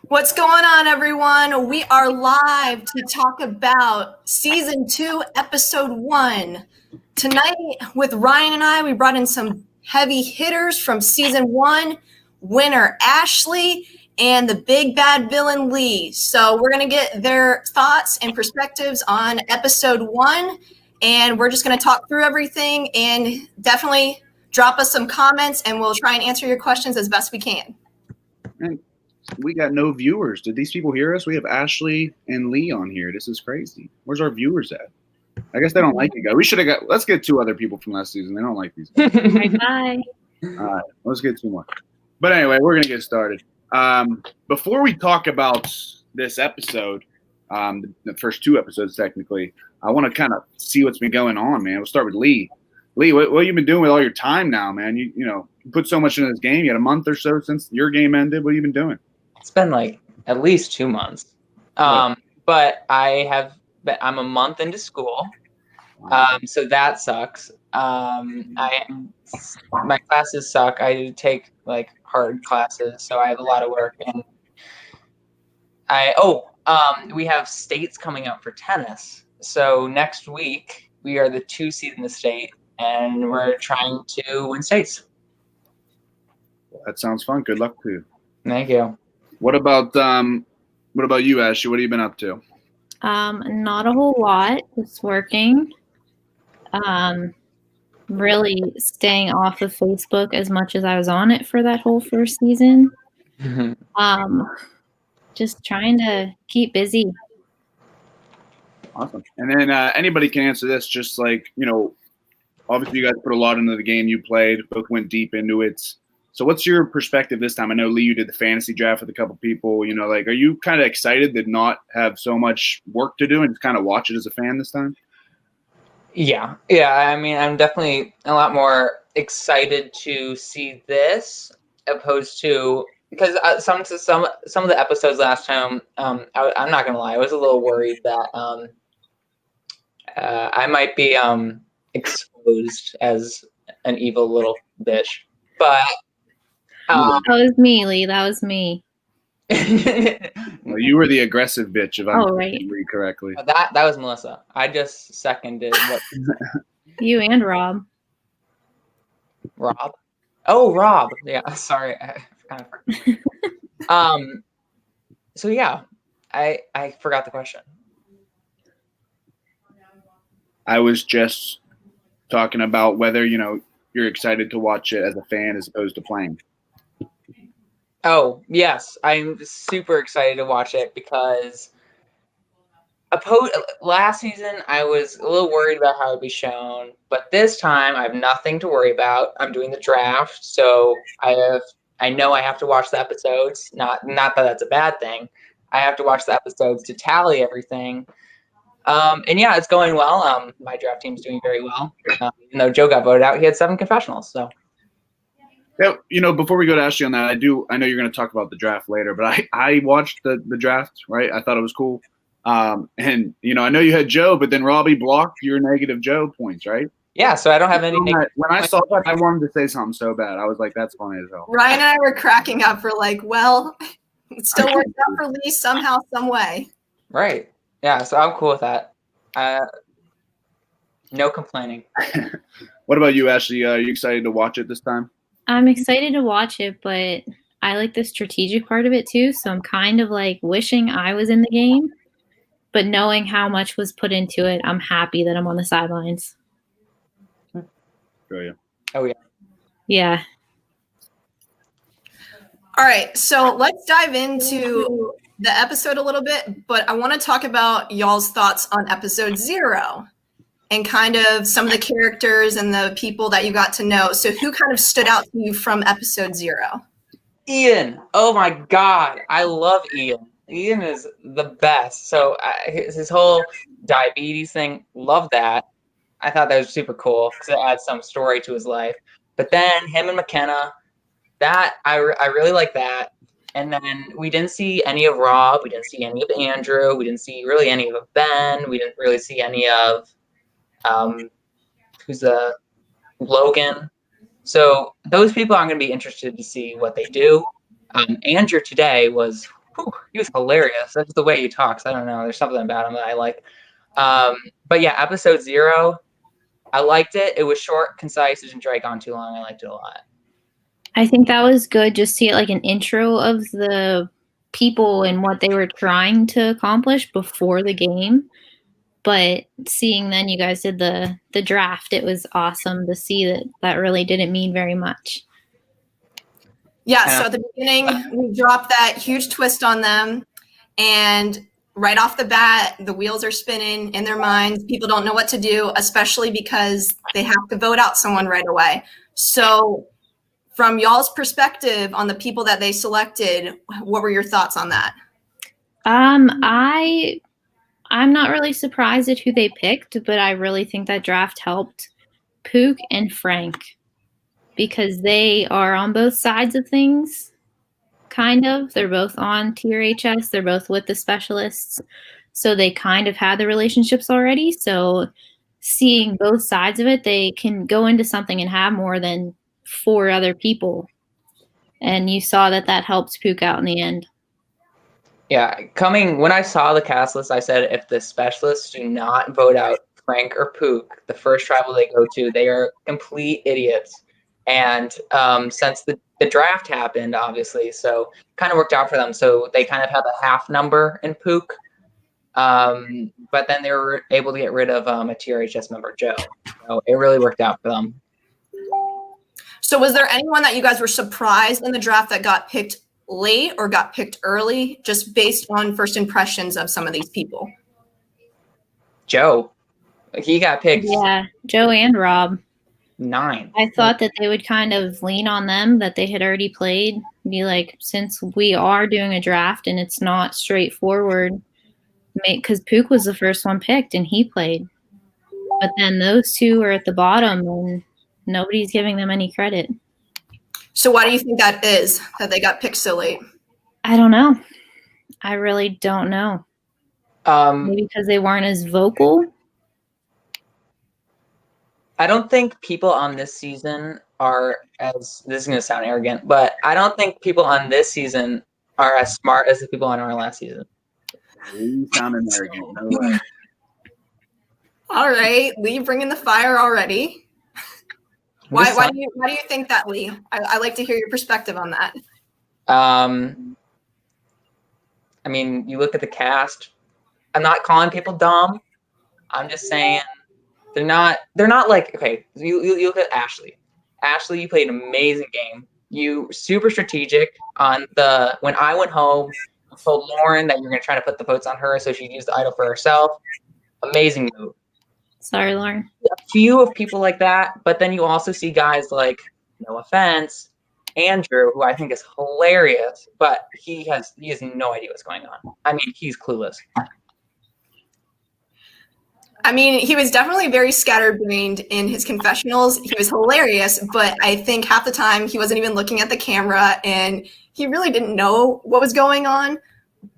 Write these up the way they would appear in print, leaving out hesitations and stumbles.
What's going on, everyone? We are live to talk about Season 2, Episode 1. Tonight, with Ryan and I, we brought in some heavy hitters from Season 1, winner Ashley, and the big bad villain Lee. So we're going to get their thoughts and perspectives on Episode 1, and we're just going to talk through everything and definitely drop us some comments, and we'll try and answer your questions as best we can. We got no viewers. Did these people hear us? We have Ashley and Lee on here. This is crazy. Where's our viewers at? I guess they don't like you guys. We should have got. Let's get two other people from last season. They don't like these guys. Bye. All right, let's get two more. But anyway, we're gonna get started. Before we talk about this episode, the first two episodes technically, I want to kind of see what's been going on, man. We'll start with Lee. Lee, what have you been doing with all your time now, man? You put so much into this game. You had a month or so since your game ended. What have you been doing? It's been like at least 2 months. But I'm a month into school. So that sucks. My classes suck. I take like hard classes, so I have a lot of work. And we have states coming up for tennis. So next week we are the 2 seed in the state, and we're trying to win states. That sounds fun. Good luck to you. Thank you. What about you, Ashley? What have you been up to? Not a whole lot. Just working. Really staying off of Facebook as much as I was on it for that whole first season. Just trying to keep busy. Awesome. And then anybody can answer this. Just like, obviously you guys put a lot into the game you played. Both went deep into it. So what's your perspective this time? I know, Lee, you did the fantasy draft with a couple people. Are you kind of excited to not have so much work to do and just kind of watch it as a fan this time? Yeah. I mean, I'm definitely a lot more excited to see this opposed to because some of the episodes last time. I'm not gonna lie, I was a little worried that I might be exposed as an evil little bitch, but. That was me, Lee. That was me. Well, you were the aggressive bitch, if I'm right. read correctly. That was Melissa. I just seconded what you and Rob. Rob? Oh, Rob. Yeah, sorry. I kind of forgot. So yeah, I forgot the question. I was just talking about whether, you're excited to watch it as a fan as opposed to playing. Oh, yes. I'm super excited to watch it because last season I was a little worried about how it would be shown, but this time I have nothing to worry about. I'm doing the draft, so I know I have to watch the episodes. Not that that's a bad thing. I have to watch the episodes to tally everything. And yeah, it's going well. My draft team's doing very well. Even though Joe got voted out, he had 7 confessionals, so. Yeah, before we go to Ashley on that, I know you're going to talk about the draft later, but I watched the draft, right? I thought it was cool. And, I know you had Joe, but then Robbie blocked your negative Joe points, right? Yeah, so I don't have any. When I saw that, I wanted to say something so bad. I was like, that's funny as hell. Ryan and I were cracking up for it still worked out for Lee somehow, some way. Right. Yeah, so I'm cool with that. No complaining. What about you, Ashley? Are you excited to watch it this time? I'm excited to watch it, but I like the strategic part of it too. So I'm kind of like wishing I was in the game, but knowing how much was put into it, I'm happy that I'm on the sidelines. Oh, yeah. Oh, yeah. Yeah. All right, so let's dive into the episode a little bit, but I want to talk about y'all's thoughts on episode 0 and kind of some of the characters and the people that you got to know. So who kind of stood out to you from episode 0? Ian. Oh my God. I love Ian. Ian is the best. So his whole diabetes thing, love that. I thought that was super cool because it adds some story to his life. But then him and McKenna, that I really like that. And then we didn't see any of Rob. We didn't see any of Andrew. We didn't see really any of Ben. We didn't really see any of Logan. So those people I'm going to be interested to see what they do. Andrew today was he was hilarious. That's the way he talks. I don't know. There's something about him that I like. But yeah, episode 0, I liked it. It was short, concise. It didn't drag on too long. I liked it a lot. I think that was good. Just see it like an intro of the people and what they were trying to accomplish before the game. But seeing then you guys did the draft, it was awesome to see that really didn't mean very much. Yeah, so at the beginning, we dropped that huge twist on them, and right off the bat, the wheels are spinning in their minds. People don't know what to do, especially because they have to vote out someone right away. So from y'all's perspective on the people that they selected, what were your thoughts on that? I'm not really surprised at who they picked, but I really think that draft helped Pook and Frank because they are on both sides of things, kind of. They're both on TRHS. They're both with the specialists. So they kind of had the relationships already. So seeing both sides of it, they can go into something and have more than 4 other people. And you saw that helped Pook out in the end. Yeah, when I saw the cast list, I said if the specialists do not vote out Frank or Pook, the first tribal they go to, they are complete idiots. And since the draft happened, obviously, so kind of worked out for them. So they kind of had a half number in Pook. But then they were able to get rid of a TRHS member, Joe. So it really worked out for them. So was there anyone that you guys were surprised in the draft that got picked late or got picked early, just based on first impressions of some of these people? Joe. He got picked. Yeah, Joe and Rob. 9. I thought that they would kind of lean on them, that they had already played. Be like, since we are doing a draft and it's not straightforward, because Pook was the first one picked and he played. But then those 2 are at the bottom and nobody's giving them any credit. So why do you think that is, that they got picked so late? I don't know. I really don't know. Maybe because they weren't as vocal. I don't think people on this season are this is going to sound arrogant, but I don't think people on this season are as smart as the people on our last season. You sounding arrogant. No way. All right, Lee, bringing the fire already. Why do you think that, Lee? I like to hear your perspective on that. I mean, you look at the cast. I'm not calling people dumb. I'm just saying they're not like, okay, you look at Ashley. Ashley, you played an amazing game. You super strategic on when I went home, you told Lauren that you're going to try to put the votes on her so she'd use the idol for herself. Amazing move. Sorry, Lauren. A few of people like that, but then you also see guys like, no offense, Andrew, who I think is hilarious, but he has no idea what's going on. I mean, he's clueless. I mean, he was definitely very scatterbrained in his confessionals. He was hilarious, but I think half the time he wasn't even looking at the camera and he really didn't know what was going on.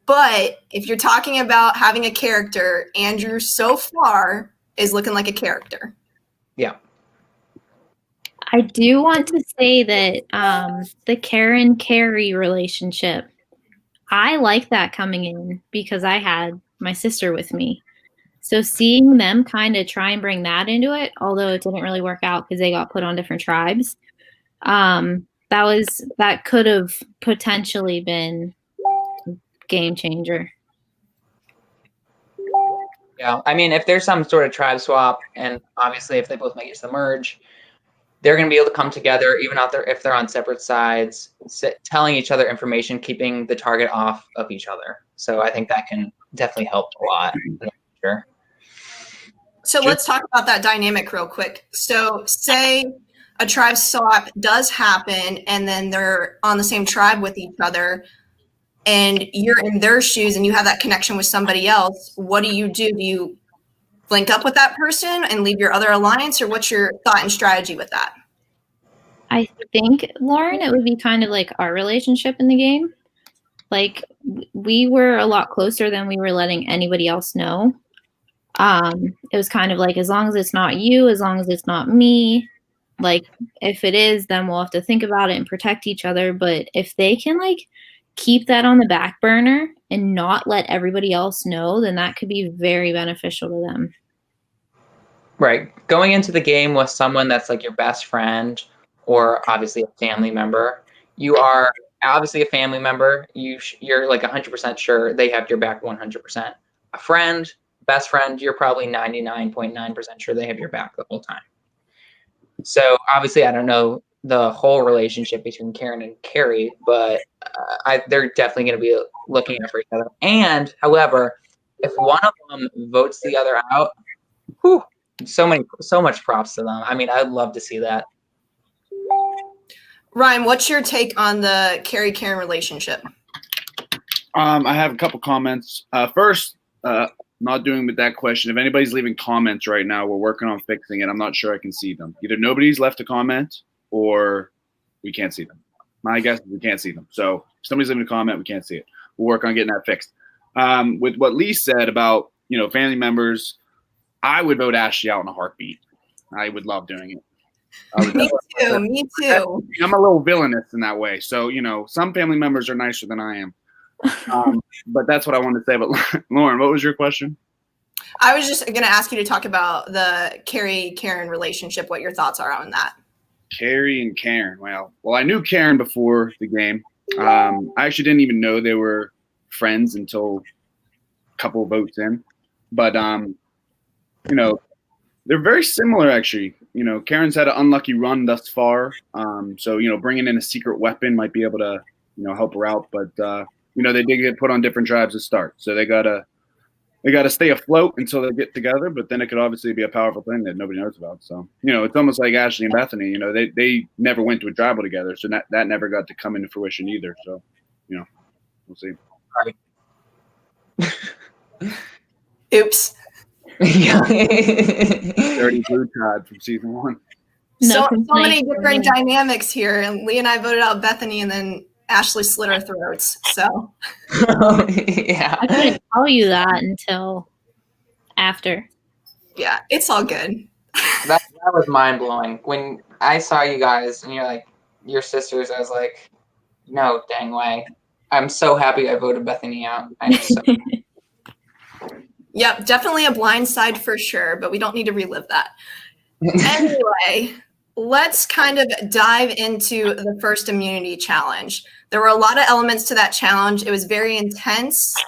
But if you're talking about having a character, Andrew so far is looking like a character. Yeah. I do want to say that the Karen-Carrie relationship, I like that coming in because I had my sister with me. So seeing them kind of try and bring that into it, although it didn't really work out because they got put on different tribes, that could have potentially been a game changer. Yeah, I mean, if there's some sort of tribe swap, and obviously if they both make it to the merge, they're going to be able to come together, even if they're on separate sides, telling each other information, keeping the target off of each other. So I think that can definitely help a lot in the future. So let's talk about that dynamic real quick. So say a tribe swap does happen and then they're on the same tribe with each other and you're in their shoes and you have that connection with somebody else. What do? Do you link up with that person and leave your other alliance, or what's your thought and strategy with that? I think, Lauren, it would be kind of like our relationship in the game. Like, we were a lot closer than we were letting anybody else know. It was kind of like, as long as it's not you, as long as it's not me, like, if it is, then we'll have to think about it and protect each other. But if they can, like, keep that on the back burner and not let everybody else know, then that could be very beneficial to them. Right. Going into the game with someone that's like your best friend or obviously a family member, you are obviously a family member. You're like 100% sure they have your back 100%. A friend, best friend, you're probably 99.9% sure they have your back the whole time. So obviously I don't know the whole relationship between Karen and Carrie, but they're definitely going to be looking out for each other. And however, if one of them votes the other out, whew, so much props to them. I mean, I'd love to see that. Ryan, what's your take on the Carrie-Karen relationship? I have a couple comments. First, not doing with that question. If anybody's leaving comments right now, we're working on fixing it. I'm not sure I can see them. Either nobody's left a comment or we can't see them. My guess is we can't see them. So if somebody's leaving a comment, we can't see it. We'll work on getting that fixed. With what Lee said about, family members, I would vote Ashley out in a heartbeat. I would love doing it. Me too. I'm a little villainous in that way. So, some family members are nicer than I am. But that's what I wanted to say. But Lauren, what was your question? I was just going to ask you to talk about the Carrie-Karen relationship, what your thoughts are on that. Carrie and Karen. Well, I knew Karen before the game. I actually didn't even know they were friends until a couple of votes in. But, they're very similar, actually. Karen's had an unlucky run thus far. So, bringing in a secret weapon might be able to, help her out. But, they did get put on different tribes to start. So they gotta stay afloat until they get together. But then it could obviously be a powerful thing that nobody knows about. So, it's almost like Ashley and Bethany. They never went to a tribal together. So that never got to come into fruition either. So, we'll see. Oops. Yeah. 30 blue tribe from season 1. So many different dynamics here. And Lee and I voted out Bethany, and then Ashley slit our throats. So Yeah. I couldn't tell you that until after. Yeah, it's all good. That was mind blowing. When I saw you guys and you're like your sisters, I was like, no dang way. I'm so happy I voted Bethany out. I'm so Yep, definitely a blind side for sure, but we don't need to relive that. Anyway, let's kind of dive into the first immunity challenge. There were a lot of elements to that challenge. It was very intense.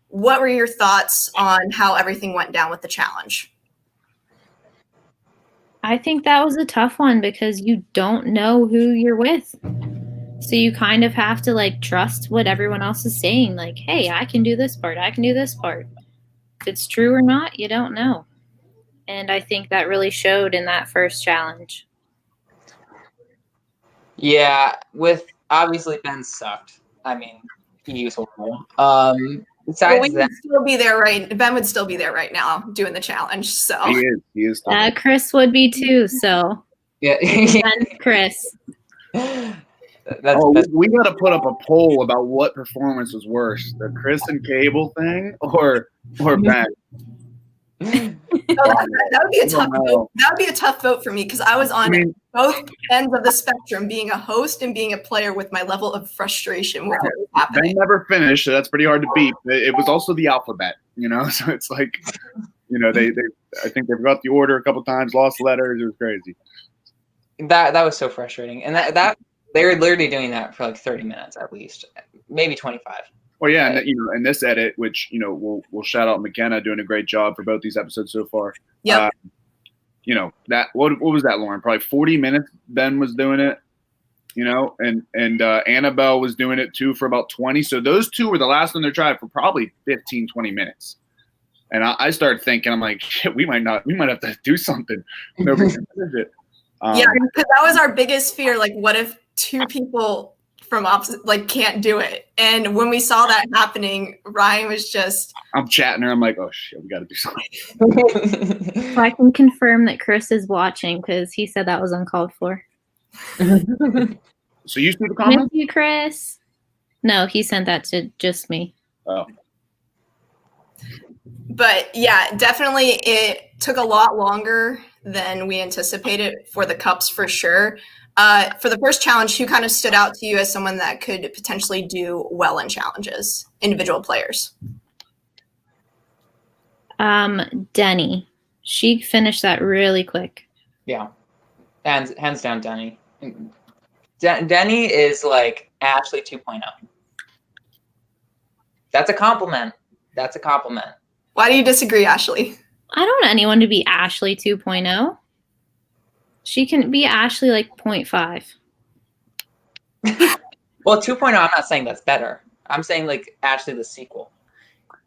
What were your thoughts on how everything went down with the challenge? I think that was a tough one because you don't know who you're with. So you kind of have to trust what everyone else is saying. Like, hey, I can do this part. I can do this part. If it's true or not, you don't know. And I think that really showed in that first challenge. Yeah, with obviously Ben sucked. I mean, he was horrible. Besides that, Ben would still be there right now doing the challenge. So he is. Chris would be too. So yeah, and Chris. We got to put up a poll about what performance was worse, the Chris and Cable thing or Ben. That would be a tough vote. That would be a tough vote for me because I was on both ends of the spectrum, being a host and being a player, with my level of frustration with what was happening. Ben never finished, so that's pretty hard to beat. It was also the alphabet, so it's like, they I think they forgot the order a couple times, lost letters. It was crazy. That was so frustrating, and that they were literally doing that for 30 minutes at least, maybe 25. Well, yeah, and and this edit, which we'll shout out McKenna doing a great job for both these episodes so far. Yeah. That what was that, Lauren? Probably 40 minutes. Ben was doing it, and Annabelle was doing it too for about 20. So those two were the last on their tribe for probably 15, 20 minutes. And I started thinking, I'm like, shit, we might have to do something. Nobody can finish it. Yeah, because that was our biggest fear. What if two people from opposite can't do it? And when we saw that happening, Ryan was just, I'm chatting her. I'm like, oh shit, we got to do something. So I can confirm that Chris is watching because he said that was uncalled for. So you see the comment? Thank you, Chris. No, he sent that to just me. Oh. But yeah, definitely it took a lot longer than we anticipated for the cups for sure. For the first challenge, who kind of stood out to you as someone that could potentially do well in challenges, individual players? Denny. She finished that really quick. Yeah. Hands down, Denny. Denny is like Ashley 2.0. That's a compliment. That's a compliment. Why do you disagree, Ashley? I don't want anyone to be Ashley 2.0. She can be Ashley like 0.5. Well, 2.0, I'm not saying that's better. I'm saying like Ashley the sequel.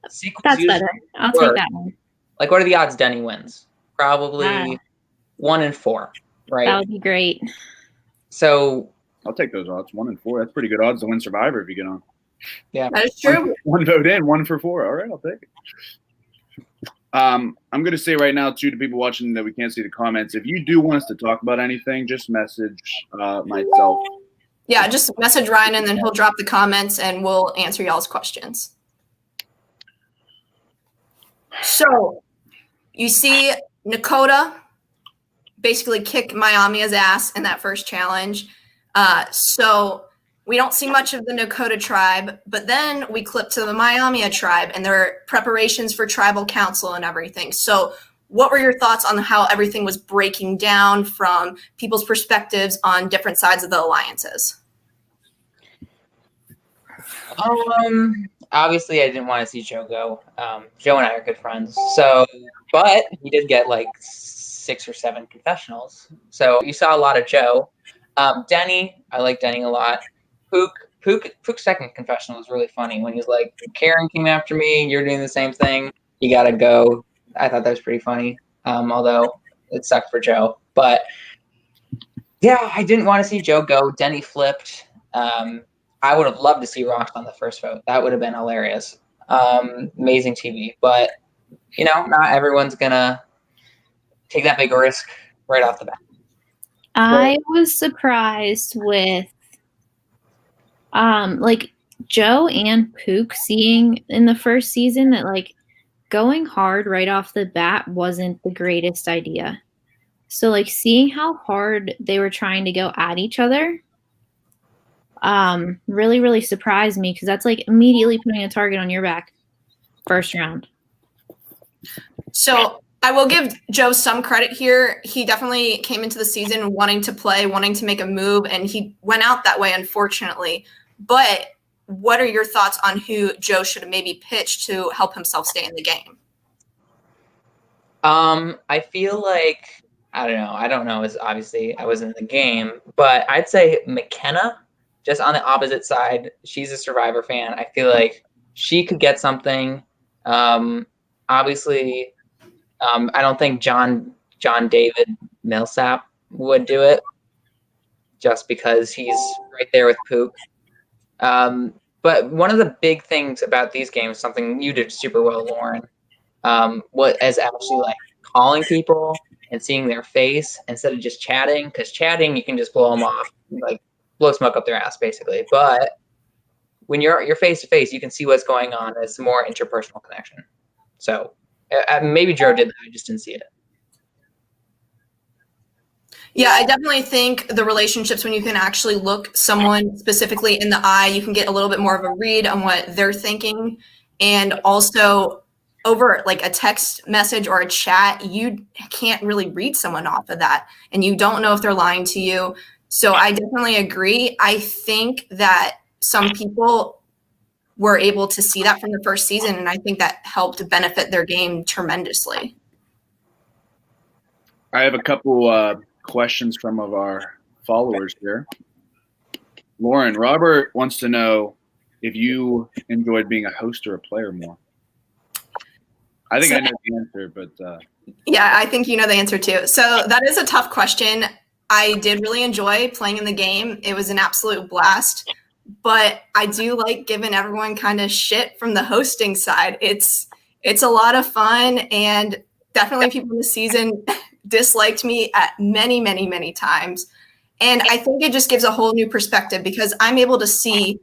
That's better. I'll take that one. Like, what are the odds Denny wins? Probably 1 in 4, right? That would be great. So I'll take those odds. 1 in 4. That's pretty good odds to win Survivor if you get on. Yeah, that is true. One vote in, 1 for 4. All right, I'll take it. I'm going to say right now, too, to people watching that we can't see the comments, if you do want us to talk about anything, just message myself. Yeah, just message Ryan and then he'll drop the comments and we'll answer y'all's questions. So you see Nakota basically kick Miami's ass in that first challenge. So we don't see much of the Nakota tribe, but then we clip to the Miami tribe and their preparations for tribal council and everything. So what were your thoughts on how everything was breaking down from people's perspectives on different sides of the alliances? Obviously I didn't want to see Joe go. Joe and I are good friends. So, but he did get like 6 or 7 confessionals. So you saw a lot of Joe. Denny, I like Denny a lot. Pook's second confessional was really funny when he's like, Karen came after me, you're doing the same thing, you gotta go. I thought that was pretty funny, although it sucked for Joe. But yeah, I didn't want to see Joe go. Denny flipped. I would have loved to see Rox on the first vote. That would have been hilarious. Amazing TV. But, not everyone's going to take that big a risk right off the bat. I was surprised with Joe and Pook seeing in the first season that like going hard right off the bat wasn't the greatest idea. So like seeing how hard they were trying to go at each other really, really surprised me because that's like immediately putting a target on your back first round. So I will give Joe some credit here. He definitely came into the season wanting to play, wanting to make a move, and he went out that way, unfortunately. But what are your thoughts on who Joe should have maybe pitched to help himself stay in the game? I feel like, I don't know, as obviously I wasn't in the game, but I'd say McKenna, just on the opposite side. She's a Survivor fan. I feel like she could get something. Obviously, I don't think John David Millsap would do it just because he's right there with Pook. But one of the big things about these games, something you did super well, Lauren, is actually like calling people and seeing their face instead of just chatting. Because chatting, you can just blow them off, like blow smoke up their ass, basically. But when you're face to face, you can see what's going on. It's a more interpersonal connection. So maybe Joe did that. I just didn't see it. Yeah, I definitely think the relationships, when you can actually look someone specifically in the eye, you can get a little bit more of a read on what they're thinking. And also over like a text message or a chat, you can't really read someone off of that. And you don't know if they're lying to you. So I definitely agree. I think that some people were able to see that from the first season. And I think that helped benefit their game tremendously. I have a couple questions from of our followers here. Lauren, Robert wants to know if you enjoyed being a host or a player more. I think I know the answer, but yeah, I think you know the answer too. So that is a tough question. I did really enjoy playing in the game. It was an absolute blast, but I do like giving everyone kind of shit from the hosting side. It's a lot of fun, and definitely people in the season disliked me at many, many, many times. And I think it just gives a whole new perspective because I'm able to see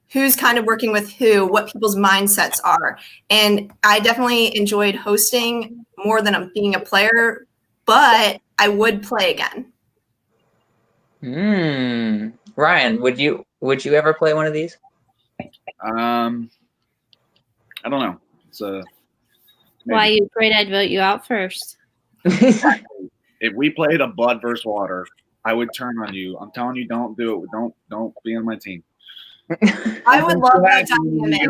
who's kind of working with who, what people's mindsets are. And I definitely enjoyed hosting more than being a player, but I would play again. Ryan, would you ever play one of these? I don't know. It's Why, you afraid I'd vote you out first? if we played a blood versus water, I would turn on you. I'm telling you, don't do it. Don't be on my team. I would love that dynamic.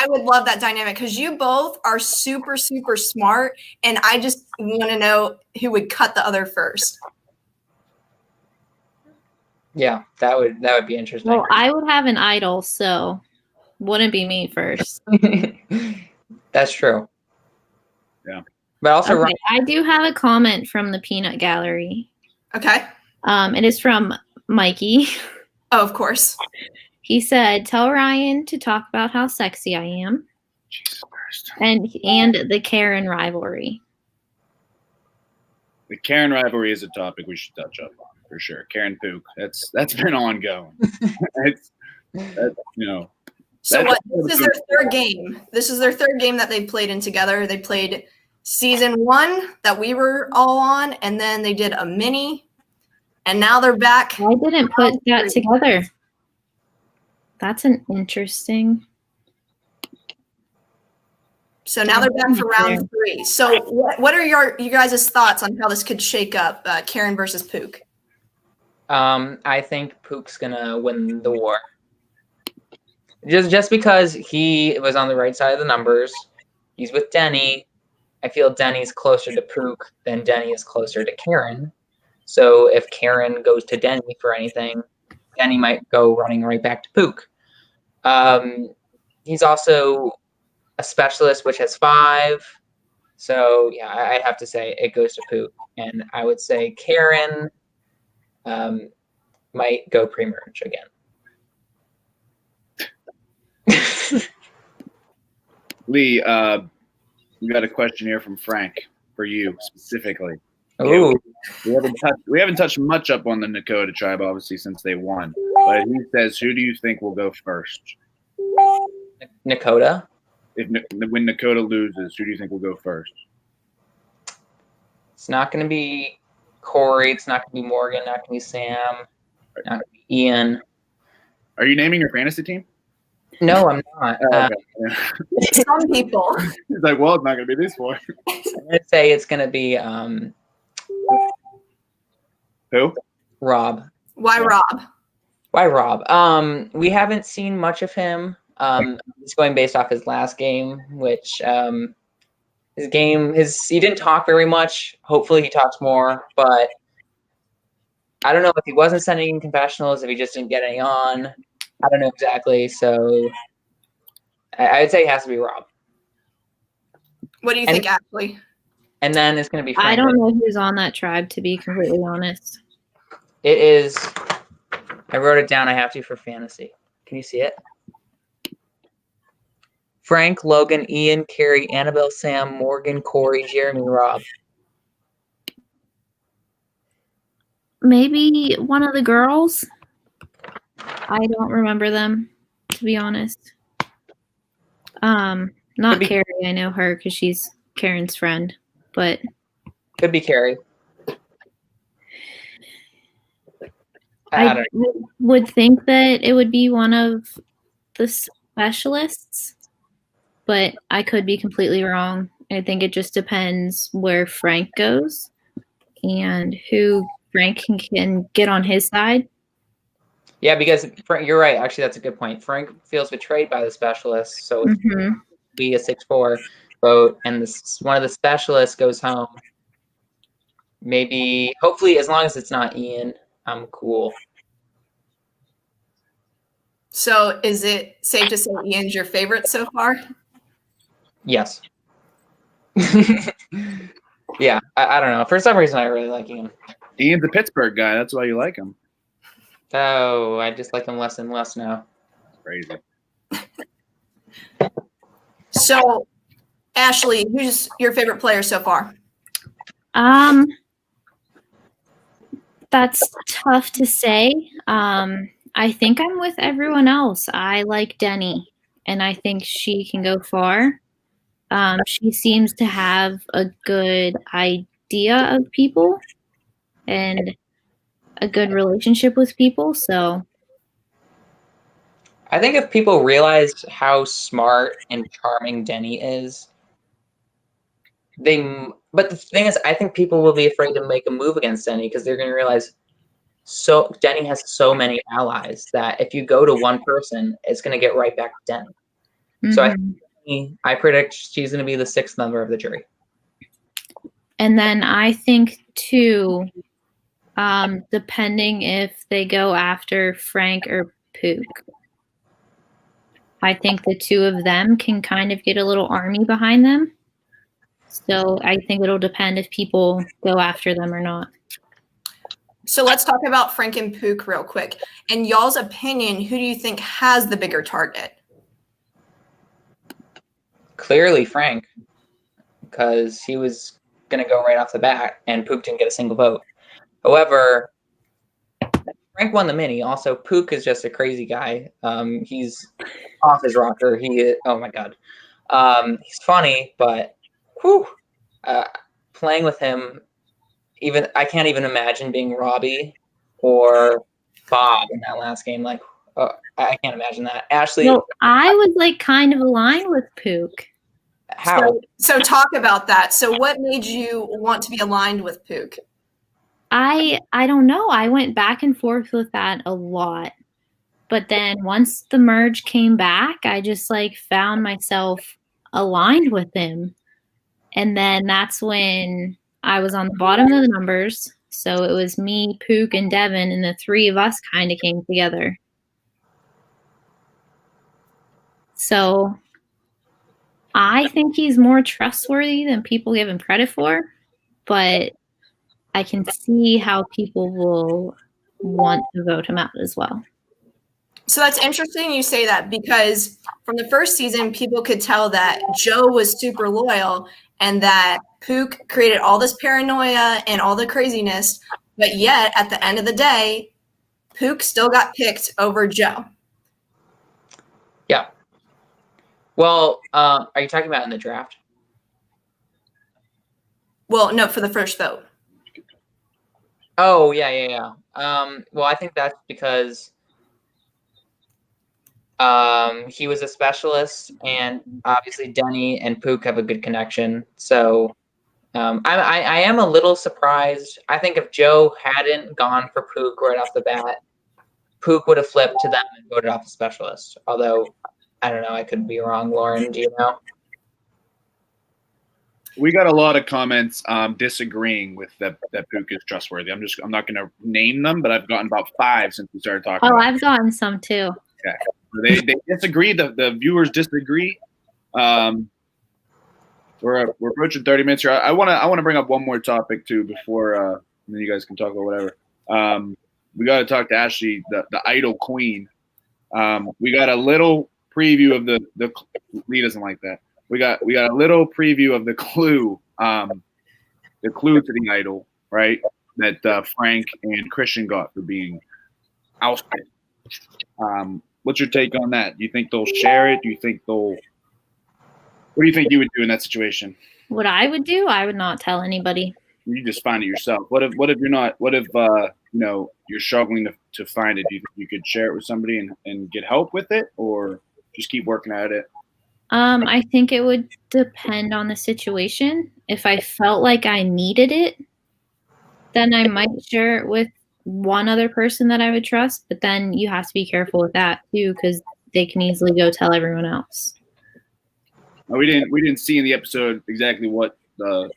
I would love that dynamic because you both are super, super smart, and I just want to know who would cut the other first. Yeah, that would be interesting. Well, I would have an idol, so wouldn't be me first. That's true. Yeah. But also, Okay, I do have a comment from the Peanut Gallery. Okay. It is from Mikey. Oh, of course. He said, "Tell Ryan to talk about how sexy I am." Jesus Christ. And the Karen rivalry. The Karen rivalry is a topic we should touch up on for sure. Karen Pook. That's been ongoing. So what? This is their third game. This is their third game that they played in together. They played season 1 that we were all on, and then they did a mini, and now they're back. I didn't put that together. That's an interesting. So now they're back for round 3. So what are you guys' thoughts on how this could shake up Karen versus Pook? I think Pook's gonna win the war. Just because he was on the right side of the numbers. He's with Denny. I feel Denny's closer to Pook than Denny is closer to Karen. So if Karen goes to Denny for anything, Denny might go running right back to Pook. He's also a specialist, which has 5. So yeah, I'd have to say it goes to Pook, and I would say Karen might go pre-merge again. Lee, we got a question here from Frank for you specifically. Ooh. We haven't touched much up on the Nakota tribe, obviously, since they won. But he says, who do you think will go first? Nakota? When Nakota loses, who do you think will go first? It's not going to be Corey. It's not going to be Morgan. Not going to be Sam. Not going to be Ian. Are you naming your fantasy team? No, I'm not. Okay. Some people. He's like, well, it's not going to be these 4. I'm going to say it's going to be Who? Rob. Why Rob? Why Rob? We haven't seen much of him. It's going based off his last game, which he didn't talk very much. Hopefully he talks more, but I don't know if he wasn't sending in confessionals, if he just didn't get any on. I don't know exactly. So I'd say it has to be Rob. What do you think, Ashley? And then it's going to be Frank. I don't know who's on that tribe, to be completely honest. It is. I wrote it down. I have to for fantasy. Can you see it? Frank, Logan, Ian, Carrie, Annabelle, Sam, Morgan, Corey, Jeremy, Rob. Maybe one of the girls. I don't remember them, to be honest. Not Carrie. I know her because she's Karen's friend, but could be Carrie. I would think that it would be one of the specialists, but I could be completely wrong. I think it just depends where Frank goes and who Frank can get on his side. Yeah, because you're right. Actually, that's a good point. Frank feels betrayed by the specialists, so it's be a 6-4 vote, and one of the specialists goes home. Maybe, hopefully, as long as it's not Ian, I'm cool. So is it safe to say Ian's your favorite so far? Yes. Yeah, I don't know. For some reason, I really like Ian. Ian's a Pittsburgh guy. That's why you like him. Oh, I just like him less and less now. Crazy. So, Ashley, who's your favorite player so far? That's tough to say. I think I'm with everyone else. I like Denny, and I think she can go far. She seems to have a good idea of people, and a good relationship with people. So I think if people realized how smart and charming Denny is, but the thing is, I think people will be afraid to make a move against Denny because they're going to realize Denny has so many allies that if you go to one person, it's going to get right back to Denny. So I predict she's going to be the 6th member of the jury. And then I think too, depending if they go after Frank or Pook, I think the two of them can kind of get a little army behind them. So I think it'll depend if people go after them or not. So let's talk about Frank and Pook real quick. In y'all's opinion, who do you think has the bigger target? Clearly Frank, because he was going to go right off the bat, and Pook didn't get a single vote. However, Frank won the mini. Also, Pook is just a crazy guy. He's off his rocker. Oh my god. He's funny, but playing with him, I can't even imagine being Robbie or Bob in that last game. Like, I can't imagine that. Ashley, well, I was like kind of aligned with Pook. How? So talk about that. So what made you want to be aligned with Pook? I don't know. I went back and forth with that a lot. But then once the merge came back, I just like found myself aligned with him. And then that's when I was on the bottom of the numbers. So it was me, Pook, and Devin, and the three of us kind of came together. So I think he's more trustworthy than people give him credit for, but I can see how people will want to vote him out as well. So that's interesting you say that, because from the first season, people could tell that Joe was super loyal and that Pook created all this paranoia and all the craziness, but yet at the end of the day, Pook still got picked over Joe. Yeah. Well, are you talking about in the draft? Well, no, for the first vote. Oh, yeah. Well, I think that's because he was a specialist, and obviously Denny and Pook have a good connection. So I am a little surprised. I think if Joe hadn't gone for Pook right off the bat, Pook would have flipped to them and voted off a specialist. Although, I don't know. I could be wrong. Lauren, do you know? We got a lot of comments disagreeing with that Pook is trustworthy. I'm not going to name them, but I've gotten about 5 since we started talking. Oh, I've gotten some too. Okay. They disagree. The viewers disagree. We're approaching 30 minutes here. I want to bring up one more topic too before then you guys can talk about whatever. We got to talk to Ashley, the idol queen. We got a little preview of the Lee doesn't like that. We got a little preview of the clue to the idol, right? That Frank and Christian got for being ousted. What's your take on that? Do you think they'll share it? What do you think you would do in that situation? What I would do, I would not tell anybody. You just find it yourself. What if you're not? What if you're struggling to find it? Do you think you could share it with somebody and get help with it, or just keep working at it? I think it would depend on the situation. If I felt like I needed it, then I might share it with one other person that I would trust. But then you have to be careful with that too, because they can easily go tell everyone else. We didn't see in the episode exactly what the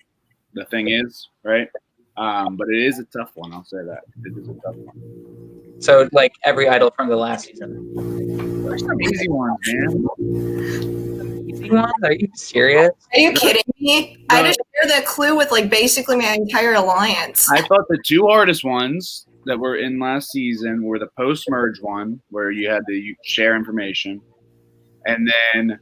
thing is, right? But it is a tough one. I'll say that it is a tough one. So, like every idol from the last season. There's some easy ones, man. Easy ones? Are you serious? Are you kidding me? I just share the clue with like basically my entire alliance. I thought the 2 hardest ones that were in last season were the post-merge one, where you had to share information, and then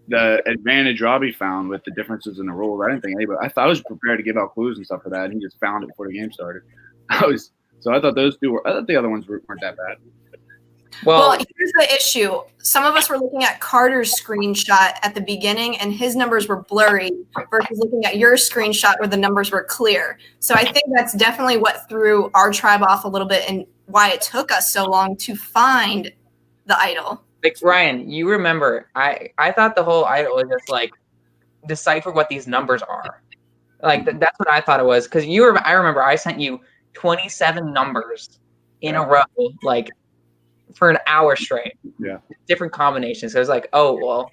the advantage Robbie found with the differences in the rules. I didn't think anybody. I thought I was prepared to give out clues and stuff for that, and he just found it before the game started. I thought those 2 were. I thought the other ones weren't that bad. Well, here's the issue. Some of us were looking at Carter's screenshot at the beginning, and his numbers were blurry versus looking at your screenshot where the numbers were clear. So I think that's definitely what threw our tribe off a little bit and why it took us so long to find the idol. Like, Ryan, you remember, I thought the whole idol was just like decipher what these numbers are. Like that's what I thought it was. Because I remember I sent you 27 numbers in a row, like for an hour straight. Yeah. Different combinations. So I was like, oh well,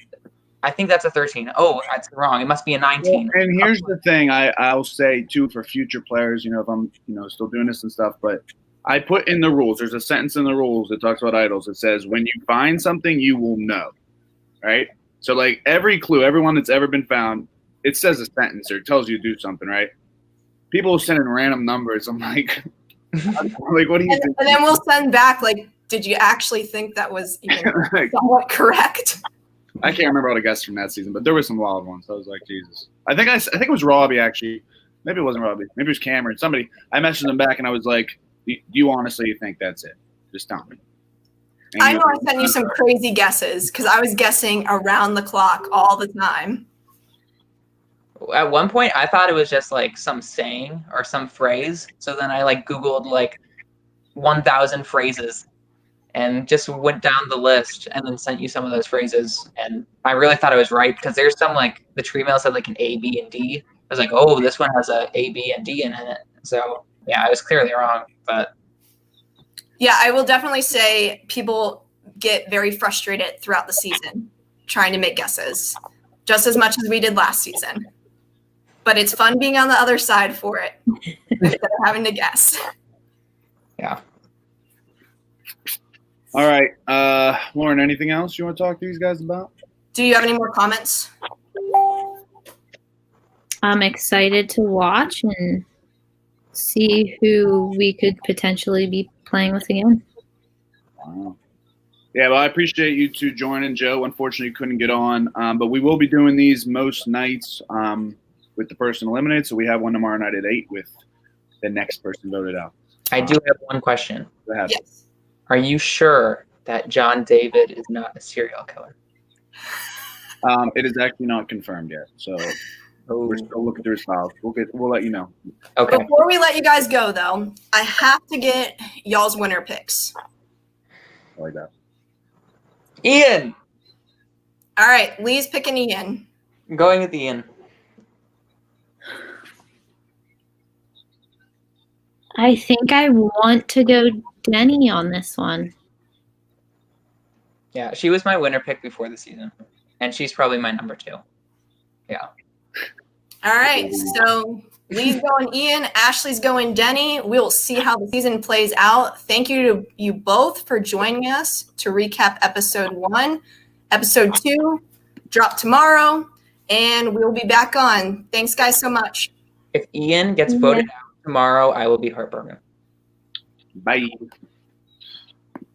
I think that's a 13. Oh, that's wrong. It must be a 19. Well, and here's the thing I'll say too for future players, if I'm still doing this and stuff, but I put in the rules. There's a sentence in the rules that talks about idols. It says when you find something, you will know. Right? So like every clue, everyone that's ever been found, it says a sentence or it tells you to do something, right? People send in random numbers. I'm like, what do you think? And then we'll send back like, did you actually think that was even somewhat correct? I can't remember all the guests from that season, but there were some wild ones. I was like, Jesus. I think it was Robbie actually. Maybe it wasn't Robbie. Maybe it was Cameron. Somebody. I messaged them back and I was like, do you honestly think that's it? Just tell me. And I know I sent you some crazy guesses because I was guessing around the clock all the time. At one point, I thought it was just like some saying or some phrase. So then I like Googled like 1,000 phrases and just went down the list and then sent you some of those phrases. And I really thought I was right because there's some like the tree mail said like an A, B, and D. I was like, oh, this one has a A, B, and D in it. So yeah, I was clearly wrong. But yeah, I will definitely say people get very frustrated throughout the season trying to make guesses, just as much as we did last season. But it's fun being on the other side for it instead of having to guess. Yeah. All right. Lauren, anything else you want to talk to these guys about? Do you have any more comments? I'm excited to watch and see who we could potentially be playing with again. Wow. Yeah, well, I appreciate you two joining. Joe, unfortunately, couldn't get on, but we will be doing these most nights with the person eliminated. So we have one tomorrow night at 8 with the next person voted out. I do have one question. Go ahead. Yes. Are you sure that John David is not a serial killer? It is actually not confirmed yet, so we're still looking through his files. We'll let you know. Okay. Before we let you guys go, though, I have to get y'all's winner picks. I like that. Ian! All right, Lee's picking Ian. I'm going with Ian. I think I want to go Denny on this one. Yeah, she was my winner pick before the season. And she's probably my number 2. Yeah. All right, so Lee's going Ian, Ashley's going Denny. We'll see how the season plays out. Thank you to you both for joining us to recap episode 1. Episode 2 drop tomorrow, and we'll be back on. Thanks, guys, so much. If Ian gets voted out tomorrow, I will be heartbroken. Bye.